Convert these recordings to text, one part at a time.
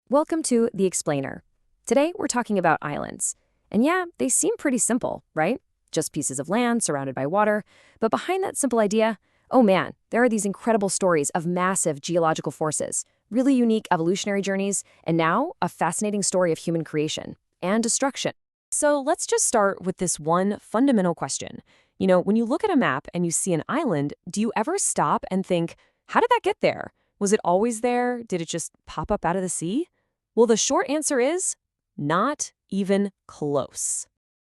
Welcome to The Explainer. Today we're talking about islands. And yeah, they seem pretty simple, right? Just pieces of land surrounded by water. But behind that simple idea, oh man, there are these incredible stories of massive geological forces, really unique evolutionary journeys, and now a fascinating story of human creation and destruction. So let's just start with this one fundamental question. When you look at a map and you see an island, do you ever stop and think, how did that get there? Was it always there? Did it just pop up out of the sea? Well, the short answer is not even close.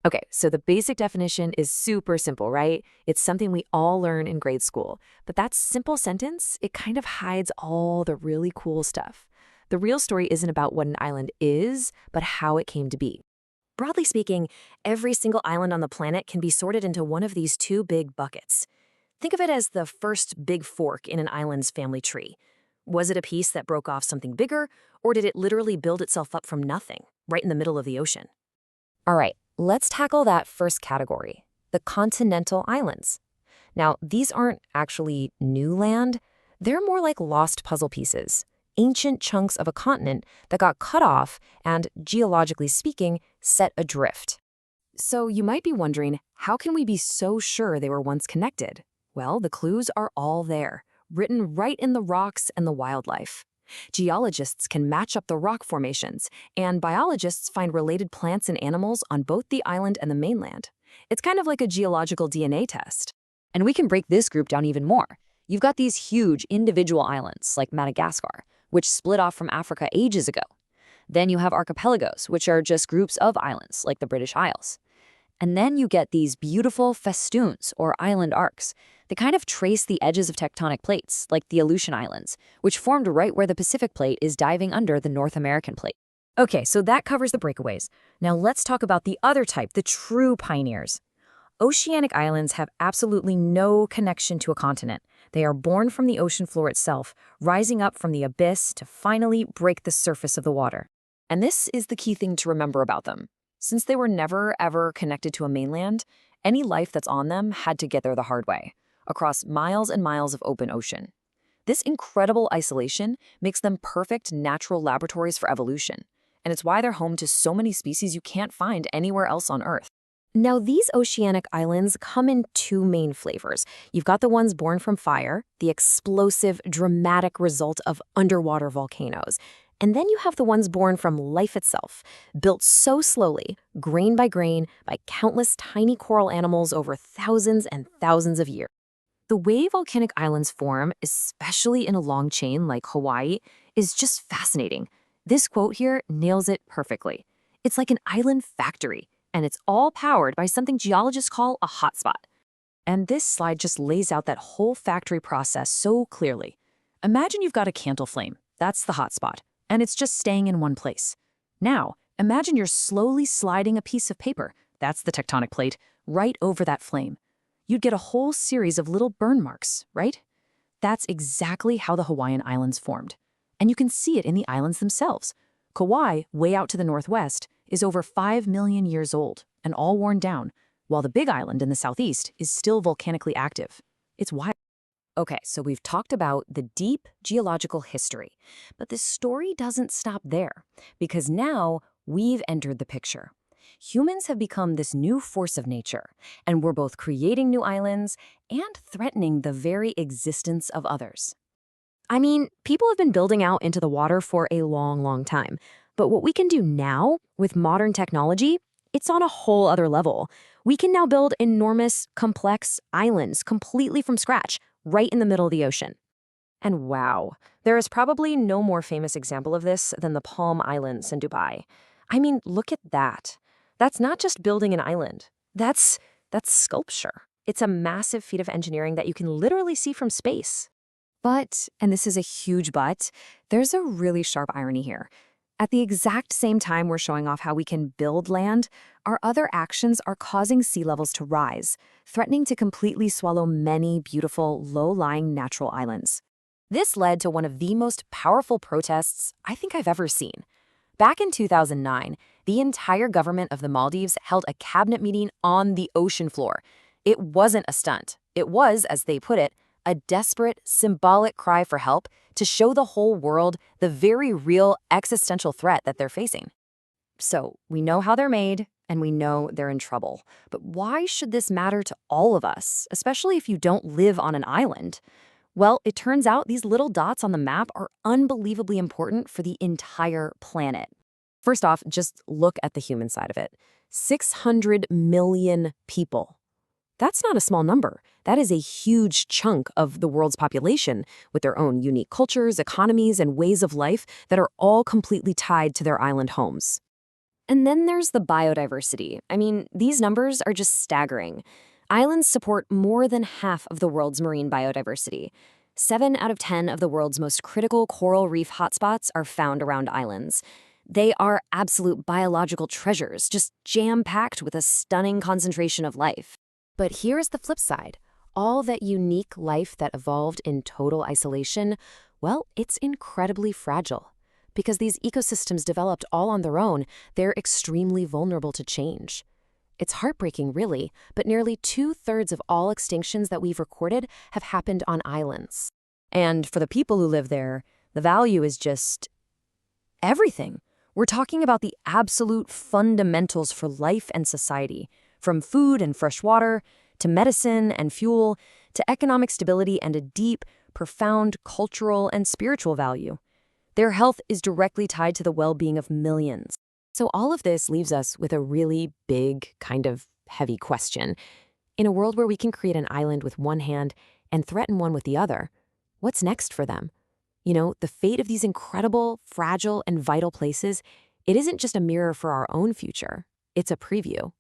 Okay, so the basic definition is super simple, right? It's something we all learn in grade school. But that simple sentence, it kind of hides all the really cool stuff. The real story isn't about what an island is, but how it came to be. Broadly speaking, every single island on the planet can be sorted into one of these two big buckets. Think of it as the first big fork in an island's family tree. Was it a piece that broke off something bigger, or did it literally build itself up from nothing, right in the middle of the ocean? All right, let's tackle that first category, the continental islands. Now, these aren't actually new land. They're more like lost puzzle pieces, ancient chunks of a continent that got cut off and, geologically speaking, set adrift. So you might be wondering, how can we be so sure they were once connected? Well, the clues are all there, written right in the rocks and the wildlife. Geologists can match up the rock formations, and biologists find related plants and animals on both the island and the mainland. It's kind of like a geological DNA test. And we can break this group down even more. You've got these huge individual islands, like Madagascar, which split off from Africa ages ago. Then you have archipelagos, which are just groups of islands, like the British Isles. And then you get these beautiful festoons, or island arcs. They kind of trace the edges of tectonic plates, like the Aleutian Islands, which formed right where the Pacific plate is diving under the North American plate. Okay, so that covers the breakaways. Now let's talk about the other type, the true pioneers. Oceanic islands have absolutely no connection to a continent. They are born from the ocean floor itself, rising up from the abyss to finally break the surface of the water. And this is the key thing to remember about them. Since they were never, ever connected to a mainland, any life that's on them had to get there the hard way, across miles and miles of open ocean. This incredible isolation makes them perfect natural laboratories for evolution, and it's why they're home to so many species you can't find anywhere else on Earth. Now, these oceanic islands come in two main flavors. You've got the ones born from fire, the explosive, dramatic result of underwater volcanoes. And then you have the ones born from life itself, built so slowly, grain by countless tiny coral animals over thousands and thousands of years. The way volcanic islands form, especially in a long chain like Hawaii, is just fascinating. This quote here nails it perfectly. It's like an island factory, and it's all powered by something geologists call a hotspot. And this slide just lays out that whole factory process so clearly. Imagine you've got a candle flame. That's the hotspot. And it's just staying in one place. Now, imagine you're slowly sliding a piece of paper, that's the tectonic plate, right over that flame. You'd get a whole series of little burn marks, right? That's exactly how the Hawaiian Islands formed. And you can see it in the islands themselves. Kauai, way out to the northwest, is over 5 million years old and all worn down, while the Big Island in the southeast is still volcanically active. It's wild. Okay, so we've talked about the deep geological history, but this story doesn't stop there, because now we've entered the picture. Humans have become this new force of nature, and we're both creating new islands and threatening the very existence of others. I mean, people have been building out into the water for a long, long time, but what we can do now with modern technology, it's on a whole other level. We can now build enormous, complex islands completely from scratch, right in the middle of the ocean. And wow, there is probably no more famous example of this than the Palm Islands in Dubai. I mean, look at that. That's not just building an island. That's sculpture. It's a massive feat of engineering that you can literally see from space. But, and this is a huge but, there's a really sharp irony here. At the exact same time we're showing off how we can build land, our other actions are causing sea levels to rise, threatening to completely swallow many beautiful, low-lying natural islands. This led to one of the most powerful protests I think I've ever seen. Back in 2009, the entire government of the Maldives held a cabinet meeting on the ocean floor. It wasn't a stunt. It was, as they put it, a desperate, symbolic cry for help to show the whole world the very real existential threat that they're facing. So, we know how they're made, and we know they're in trouble. But why should this matter to all of us, especially if you don't live on an island? Well, it turns out these little dots on the map are unbelievably important for the entire planet. First off, just look at the human side of it. 600 million people. That's not a small number. That is a huge chunk of the world's population with their own unique cultures, economies, and ways of life that are all completely tied to their island homes. And then there's the biodiversity. I mean, these numbers are just staggering. Islands support more than half of the world's marine biodiversity. 7 out of 10 of the world's most critical coral reef hotspots are found around islands. They are absolute biological treasures, just jam-packed with a stunning concentration of life. But here's the flip side. All that unique life that evolved in total isolation, well, it's incredibly fragile. Because these ecosystems developed all on their own, they're extremely vulnerable to change. It's heartbreaking, really, but nearly 2/3 of all extinctions that we've recorded have happened on islands. And for the people who live there, the value is just everything. We're talking about the absolute fundamentals for life and society, from food and fresh water, to medicine and fuel, to economic stability and a deep, profound cultural and spiritual value. Their health is directly tied to the well-being of millions. So all of this leaves us with a really big, kind of heavy question. In a world where we can create an island with one hand and threaten one with the other, what's next for them? You know, the fate of these incredible, fragile, and vital places, it isn't just a mirror for our own future. It's a preview.